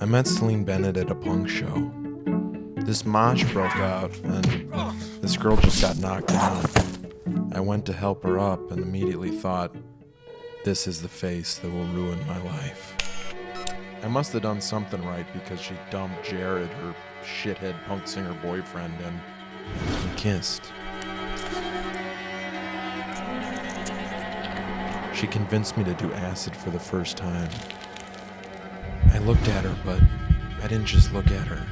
I met Celine Bennett at a punk show. This mosh broke out, and this girl just got knocked down. I went to help her up and immediately thought, this is the face that will ruin my life. I must have done something right because she dumped Jared, her shithead punk singer boyfriend, and we kissed. She convinced me to do acid for the first time. I looked at her, but I didn't just look at her.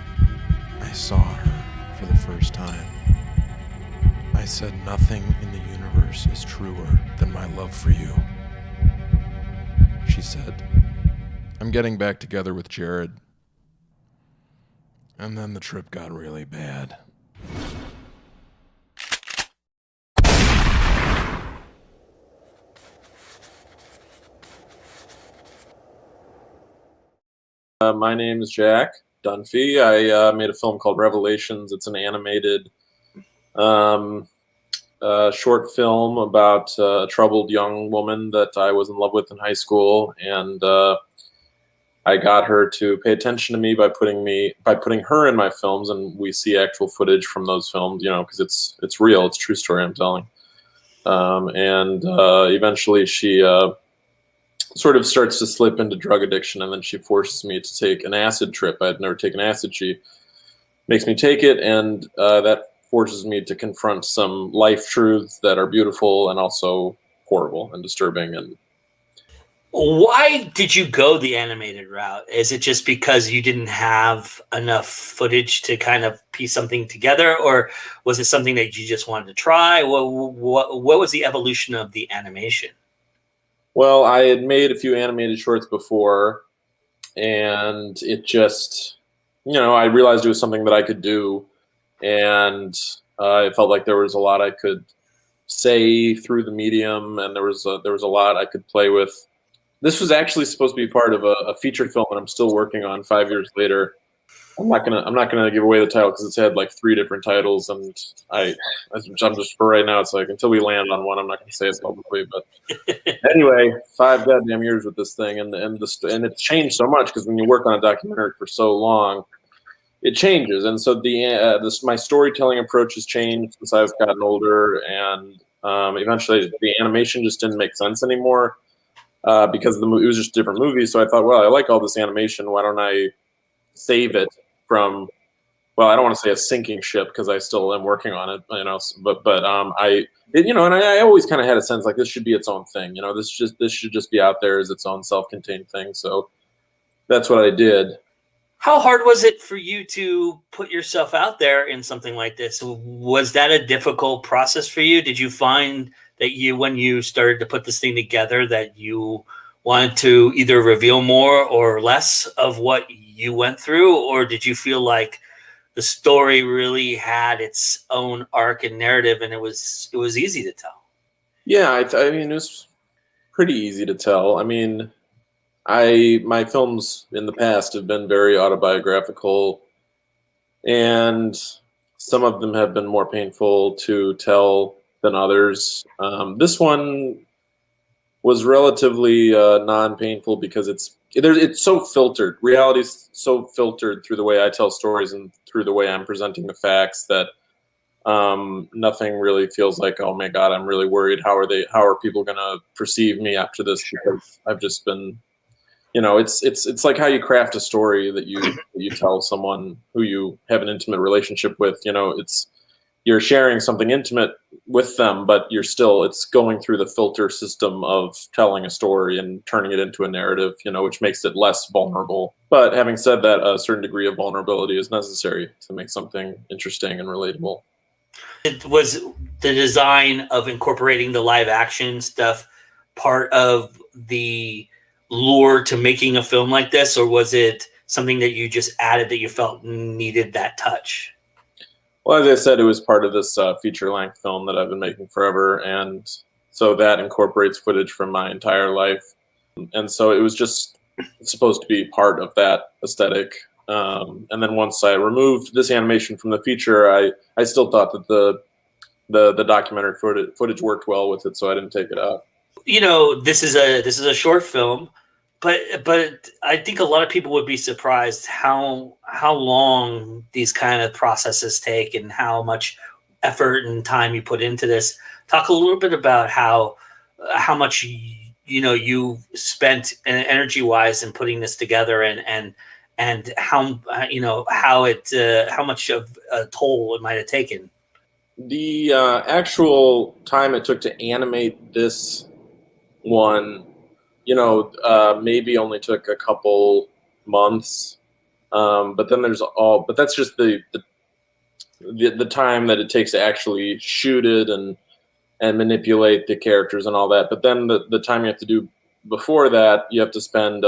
I saw her for the first time. I said, nothing in the universe is truer than my love for you. She said, I'm getting back together with Jared. And then the trip got really bad. My name is Jack Dunphy. I made a film called Revelations. It's an animated short film about a troubled young woman that I was in love with in high school, and I got her to pay attention to me by putting her in my films, and we see actual footage from those films, you know, because it's real, it's a true story I'm telling. Eventually she sort of starts to slip into drug addiction, and then she forces me to take an acid trip. I had never taken acid. She makes me take it, and that forces me to confront some life truths that are beautiful and also horrible and disturbing. And why did you go the animated route? Is it just because you didn't have enough footage to kind of piece something together, or was it something that you just wanted to try? What was the evolution of the animation? well, I had made a few animated shorts before, and it just, you know, I realized it was something that I could do, and I felt like there was a lot I could say through the medium, and there was a lot I could play with. This was actually supposed to be part of a feature film that I'm still working on 5 years later. I'm not gonna give away the title because it's had like 3 different titles, and I'm just, for right now, it's like until we land on one, I'm not gonna say it publicly. But anyway, 5 goddamn years with this thing, and it's changed so much because when you work on a documentary for so long, it changes, and so my storytelling approach has changed since I've gotten older, and eventually the animation just didn't make sense anymore because it was just different movies. So I thought, well, I like all this animation. Why don't I save it from? Well, I don't want to say a sinking ship because I still am working on it, you know. And I always kind of had a sense like this should be its own thing, you know. This should just be out there as its own self-contained thing. So that's what I did. How hard was it for you to put yourself out there in something like this? Was that a difficult process for you? Did you find that when you started to put this thing together, that you wanted to either reveal more or less of what you went through, or did you feel like the story really had its own arc and narrative, and it was easy to tell? Yeah, I mean, it was pretty easy to tell. I mean, my films in the past have been very autobiographical, and some of them have been more painful to tell than others. This one was relatively non-painful because it's so filtered. Reality is so filtered through the way I tell stories and through the way I'm presenting the facts that nothing really feels like, oh my God, I'm really worried. How are people going to perceive me after this? Because I've just been, you know, it's like how you craft a story that you tell someone who you have an intimate relationship with. You know, you're sharing something intimate with them, but it's going through the filter system of telling a story and turning it into a narrative, you know, which makes it less vulnerable. But having said that, a certain degree of vulnerability is necessary to make something interesting and relatable. It was the design of incorporating the live action stuff part of the lure to making a film like this, or was it something that you just added that you felt needed that touch? Well, as I said, it was part of this feature-length film that I've been making forever, and so that incorporates footage from my entire life. And so it was just supposed to be part of that aesthetic. And then once I removed this animation from the feature, I still thought that the documentary footage worked well with it, so I didn't take it out. You know, this is a short film, but I think a lot of people would be surprised how long these kind of processes take and how much effort and time you put into this. Talk a little bit about how much you spent energy wise in putting this together, and how how much of a toll it might have taken. The actual time it took to animate this one, maybe only took a couple months. But then but that's just the time that it takes to actually shoot it and manipulate the characters and all that. But then the time you have to do before that, you have to spend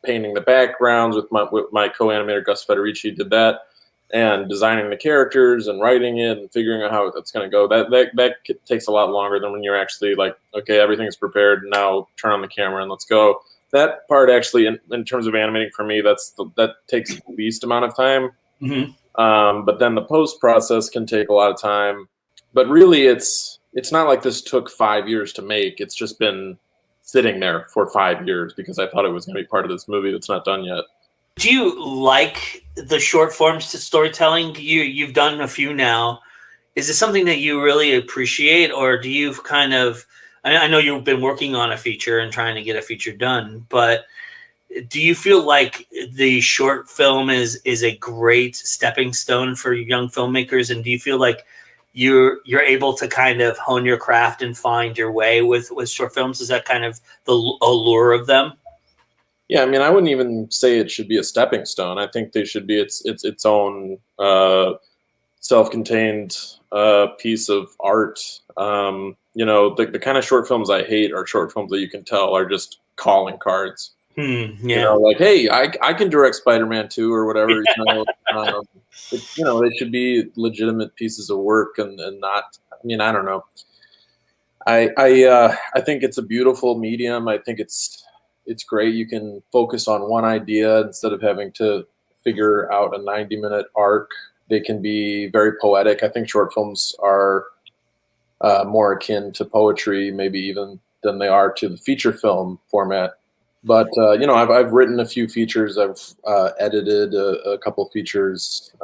painting the backgrounds with my co-animator Gus Federici did that, and designing the characters and writing it and figuring out how that's going to go. That takes a lot longer than when you're actually like, okay, everything's prepared, now turn on the camera and let's go. That part actually, in terms of animating for me, that takes the least amount of time. Mm-hmm. But then the post process can take a lot of time. But really, it's not like this took 5 years to make. It's just been sitting there for 5 years because I thought it was going to be part of this movie that's not done yet. Do you like the short forms to storytelling? You've done a few now. Is it something that you really appreciate, or do you kind of? I know you've been working on a feature and trying to get a feature done, but do you feel like the short film is a great stepping stone for young filmmakers? And do you feel like you're able to kind of hone your craft and find your way with short films? Is that kind of the allure of them? Yeah, I mean, I wouldn't even say it should be a stepping stone. I think they should be its own self-contained piece of art. The kind of short films I hate are short films that you can tell are just calling cards. Yeah. Like, hey, I can direct Spider-Man 2 or whatever. They should be legitimate pieces of work and not. I mean, I don't know. I think it's a beautiful medium. I think it's great. You can focus on one idea instead of having to figure out a 90-minute arc. They can be very poetic. I think short films are more akin to poetry, maybe even than they are to the feature film format. But I've written a few features. I've edited a couple features,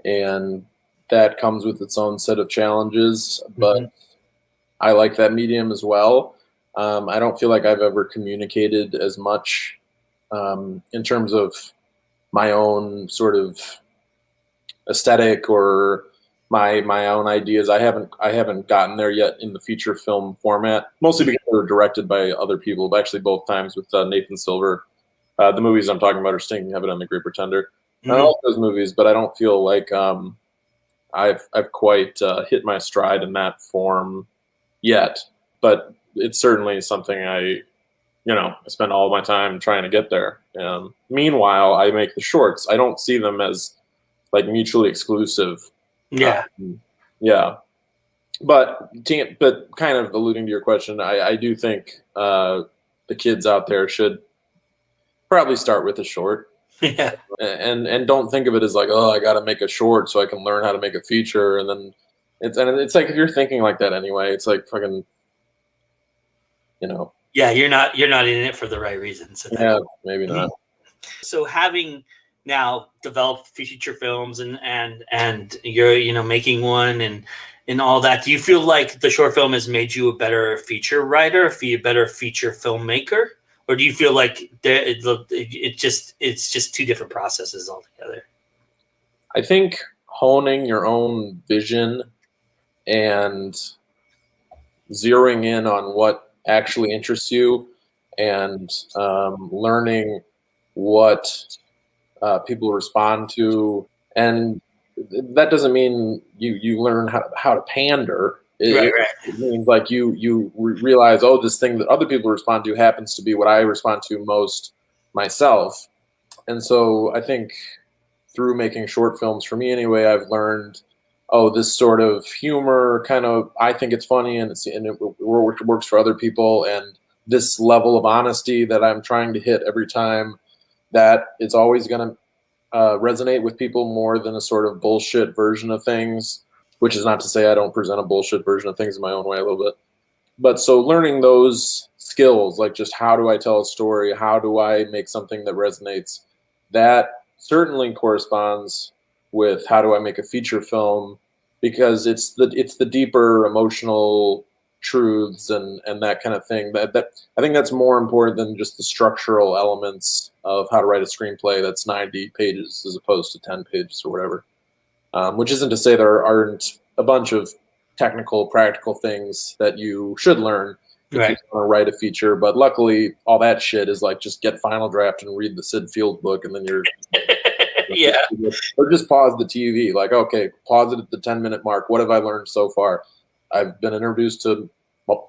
and that comes with its own set of challenges. But I like that medium as well. I don't feel like I've ever communicated as much in terms of my own sort of aesthetic or my own ideas. I haven't gotten there yet in the feature film format, mostly because they were directed by other people, but actually both times with Nathan Silver. The movies I'm talking about are Stinking Heaven and The Great Pretender. I like those movies, but I don't feel like I've quite hit my stride in that form yet. But it's certainly something I spend all my time trying to get there. Meanwhile, I make the shorts. I don't see them as like mutually exclusive. Yeah. Yeah. But kind of alluding to your question, I do think the kids out there should probably start with a short. Yeah. And don't think of it as like, oh, I got to make a short so I can learn how to make a feature. And then it's like, if you're thinking like that anyway, it's like fucking, Yeah, you're not in it for the right reasons. Yeah, maybe not. So having now developed feature films and you're making one and all that, do you feel like the short film has made you a better feature writer, a better feature filmmaker, or do you feel like it's just two different processes altogether? I think honing your own vision and zeroing in on what actually interests you and learning what people respond to, and that doesn't mean you learn how to pander. Right. It means like you realize, oh, this thing that other people respond to happens to be what I respond to most myself. And so I think through making short films, for me anyway, I've learned, oh, this sort of humor kind of, I think it's funny and it works for other people, and this level of honesty that I'm trying to hit every time, that it's always going to resonate with people more than a sort of bullshit version of things, which is not to say I don't present a bullshit version of things in my own way a little bit. But so learning those skills, like just how do I tell a story? How do I make something that resonates? That certainly corresponds with how do I make a feature film, because it's the deeper emotional truths and that kind of thing. That I think that's more important than just the structural elements of how to write a screenplay that's 90 pages as opposed to 10 pages or whatever. Which isn't to say there aren't a bunch of technical, practical things that you should learn if Right. you want to write a feature. But luckily, all that shit is like just get Final Draft and read the Sid Field book, and then you're Yeah. or just pause the TV. Like, okay, pause it at the 10-minute mark. What have I learned so far? I've been introduced to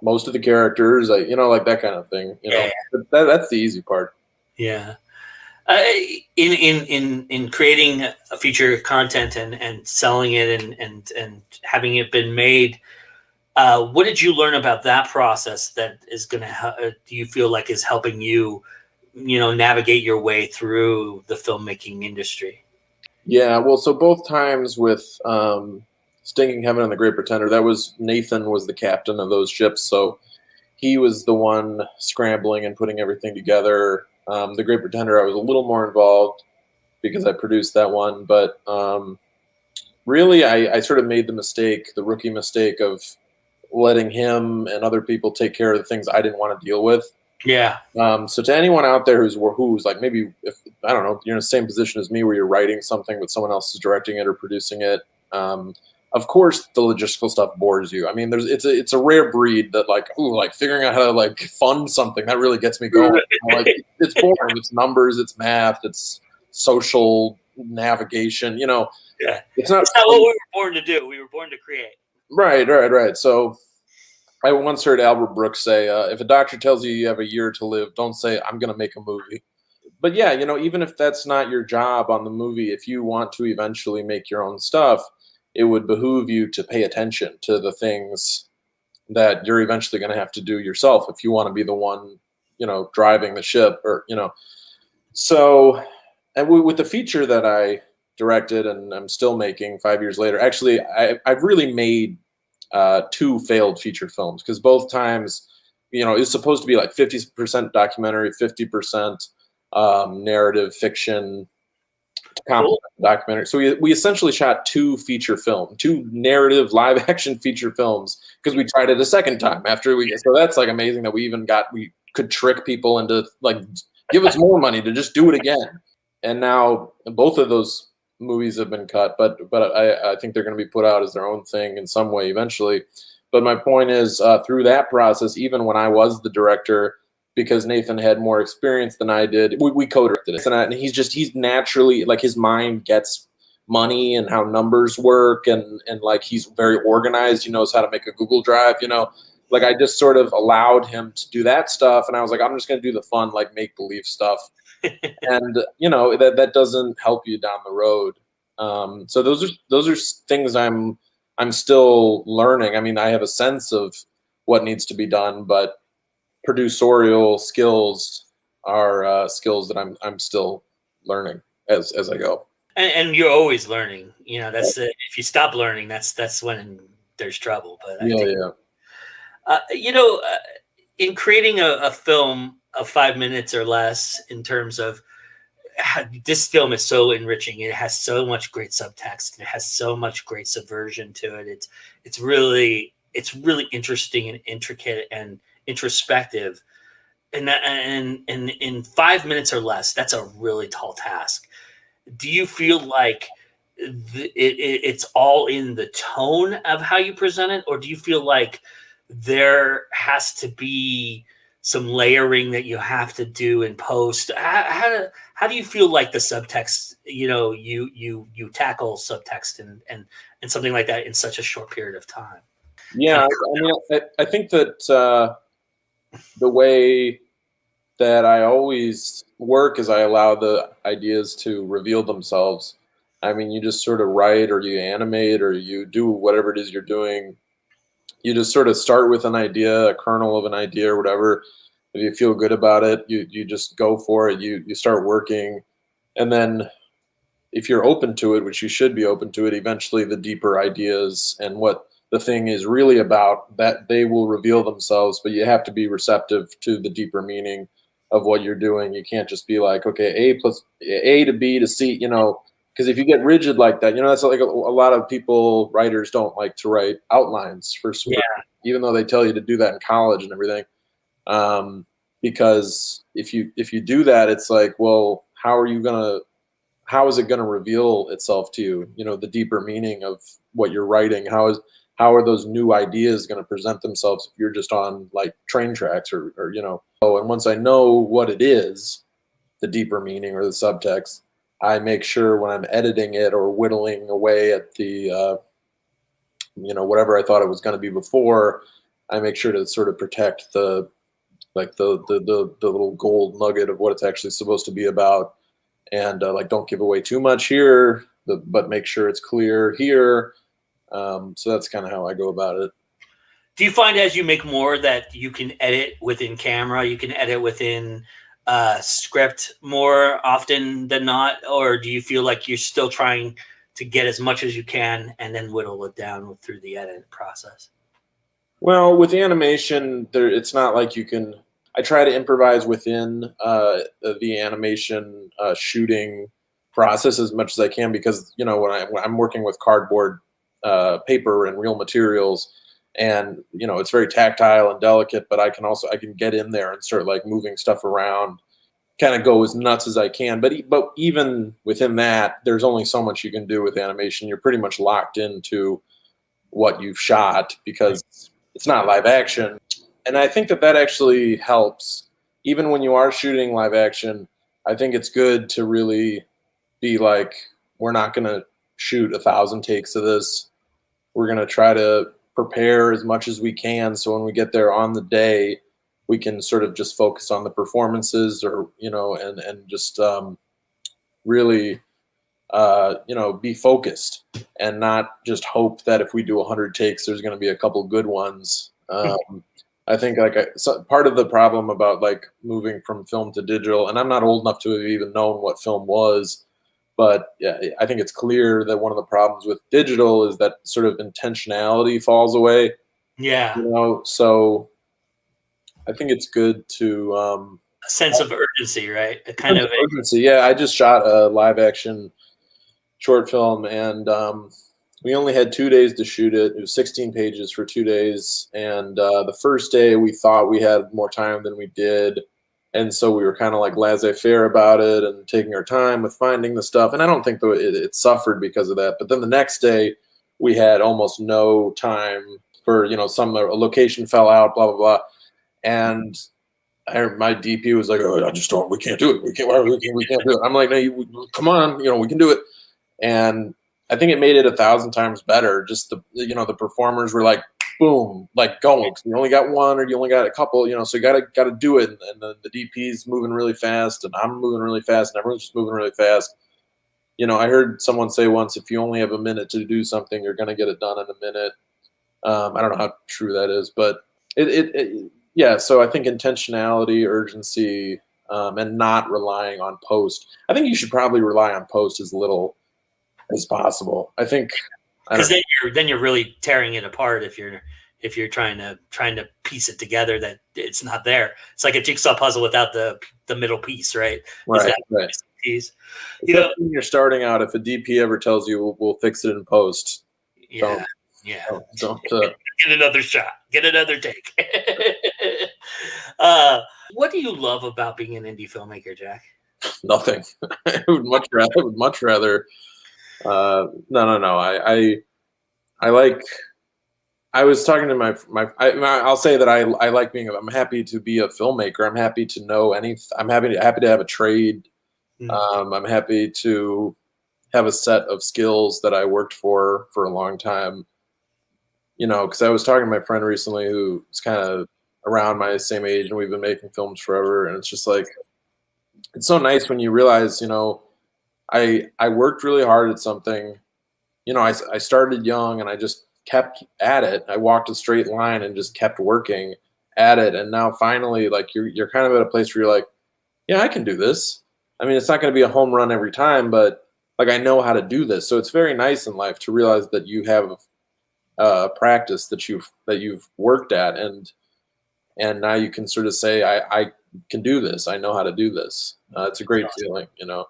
most of the characters. Like that kind of thing. Yeah. That's the easy part. Yeah. In creating a feature content and selling it and having it been made, what did you learn about that process that is going to do you feel like is helping you, navigate your way through the filmmaking industry? Yeah, well, so both times with Stinking Heaven and The Great Pretender, Nathan was the captain of those ships, so he was the one scrambling and putting everything together. The Great Pretender, I was a little more involved because I produced that one, but really I sort of made the rookie mistake of letting him and other people take care of the things I didn't want to deal with. Yeah. So to anyone out there who's like, maybe if I don't know, you're in the same position as me where you're writing something but someone else is directing it or producing it. Of course, the logistical stuff bores you. I mean, it's a rare breed that like figuring out how to like fund something that really gets me going. Like it's boring. It's numbers. It's math. It's social navigation. Yeah. It's not what we were born to do. We were born to create. Right. So I once heard Albert Brooks say, if a doctor tells you you have a year to live, don't say, I'm going to make a movie. But yeah, even if that's not your job on the movie, if you want to eventually make your own stuff, it would behoove you to pay attention to the things that you're eventually going to have to do yourself if you want to be the one, driving the ship So, and with the feature that I directed and I'm still making 5 years later, actually, I've really made two failed feature films because both times, it's supposed to be like 50% documentary, 50% narrative fiction, Cool. documentary. So we essentially shot two narrative live action feature films because we tried it a second time so that's like amazing that we could trick people into like give us more money to just do it again. And now both of those movies have been cut, but I think they're going to be put out as their own thing in some way eventually. But my point is, through that process, even when I was the director, because Nathan had more experience than I did, we co-directed it, and he's naturally like his mind gets money and how numbers work, and like he's very organized. He knows how to make a Google Drive. Like I just sort of allowed him to do that stuff, and I was like, I'm just going to do the fun, like make believe stuff. And that doesn't help you down the road. So those are things I'm still learning. I mean, I have a sense of what needs to be done, but producerial skills are skills that I'm still learning as I go. And you're always learning. That's if you stop learning, that's when there's trouble. But I think, in creating a film of 5 minutes or less, in terms of this film is so enriching. It has so much great subtext. It has so much great subversion to it. It's really interesting and intricate and introspective. And in 5 minutes or less, that's a really tall task. Do you feel like it's all in the tone of how you present it, or do you feel like there has to be some layering that you have to do in post? How do you feel like the subtext, you tackle subtext and something like that in such a short period of time? Yeah, I mean, I think that the way that I always work is I allow the ideas to reveal themselves. I mean, you just sort of write or you animate or you do whatever it is you're doing. You just sort of start with an idea, a kernel of an idea or whatever. If you feel good about it, you just go for it. You start working. And then if you're open to it, which you should be open to it, eventually the deeper ideas and what the thing is really about, that they will reveal themselves, but you have to be receptive to the deeper meaning of what you're doing. You can't just be like, okay, A to B to C, you know, because if you get rigid like that, you know, that's like a lot of people, writers don't like to write outlines for even though they tell you to do that in college and everything. Because if you do that, it's like, well, how is it gonna reveal itself to you? You know, the deeper meaning of what you're writing. How are those new ideas going to present themselves if you're just on like train tracks or you know? Oh, and once I know what it is, the deeper meaning or the subtext, I make sure when I'm editing it or whittling away at the you know, whatever I thought it was going to be before, I make sure to sort of protect the little gold nugget of what it's actually supposed to be about, and like don't give away too much here, but make sure it's clear here. So that's kind of how I go about it. Do you find as you make more that you can edit within camera, you can edit within script more often than not, or do you feel like you're still trying to get as much as you can and then whittle it down through the edit process? Well, with animation, it's not like you can. I try to improvise within the animation shooting process as much as I can, because you know when I'm working with cardboard, paper, and real materials, and you know it's very tactile and delicate, but I can get in there and start like moving stuff around, kind of go as nuts as I can. But even within that, there's only so much you can do with animation. You're pretty much locked into what you've shot because it's not live action. And I think that actually helps. Even when you are shooting live action, I think it's good to really be like, we're not going to shoot 1,000 takes of this. We're going to try to prepare as much as we can, so when we get there on the day, we can sort of just focus on the performances, or you know, and just really you know, be focused and not just hope that if we do 100 takes, there's going to be a couple good ones. I think so part of the problem about like moving from film to digital, and I'm not old enough to have even known what film was, but yeah, I think it's clear that one of the problems with digital is that sort of intentionality falls away. Yeah. You know, so I think it's good to a sense of urgency, right? A kind of urgency. Yeah, I just shot a live action short film, and we only had 2 days to shoot it. It was 16 pages for 2 days, and the first day we thought we had more time than we did, and so we were kind of like laissez-faire about it and taking our time with finding the stuff. And I don't think it suffered because of that. But then the next day we had almost no time for, you know, a location fell out, blah blah blah, and my DP was like, "Oh, we can't do it. We can't do it." I'm like, "No, come on, you know, we can do it." And I think it made it 1,000 times better. Just the performers were like, boom, like going. You only got one, or you only got a couple, you know, so you gotta do it. And the DP's moving really fast, and I'm moving really fast, and everyone's just moving really fast. You know, I heard someone say once, if you only have a minute to do something, you're gonna get it done in a minute. I don't know how true that is, but yeah. So I think intentionality, urgency, and not relying on post. I think you should probably rely on post as little as possible. I think, because then you're really tearing it apart if you're trying to piece it together that it's not there. It's like a jigsaw puzzle without the middle piece, right? Right. Piece. You know, when you're starting out, if a DP ever tells you we'll fix it in post, don't get another shot, get another take. What do you love about being an indie filmmaker, Jack? Nothing. I would much rather. No. I like. I was talking to I'll say that I like being. I'm happy to be a filmmaker. I'm happy to know I'm happy to have a trade. I'm happy to have a set of skills that I worked for a long time. You know, because I was talking to my friend recently who's kind of around my same age, and we've been making films forever, and it's just like, it's so nice when you realize, you know, I worked really hard at something. You know, I started young, and I just kept at it. I walked a straight line and just kept working at it, and now finally, like, you're kind of at a place where you're like, yeah, I can do this. I mean, it's not going to be a home run every time, but like, I know how to do this. So it's very nice in life to realize that you have practice that you've worked at, and now you can sort of say, I can do this. I know how to do this. It's a great feeling, you know.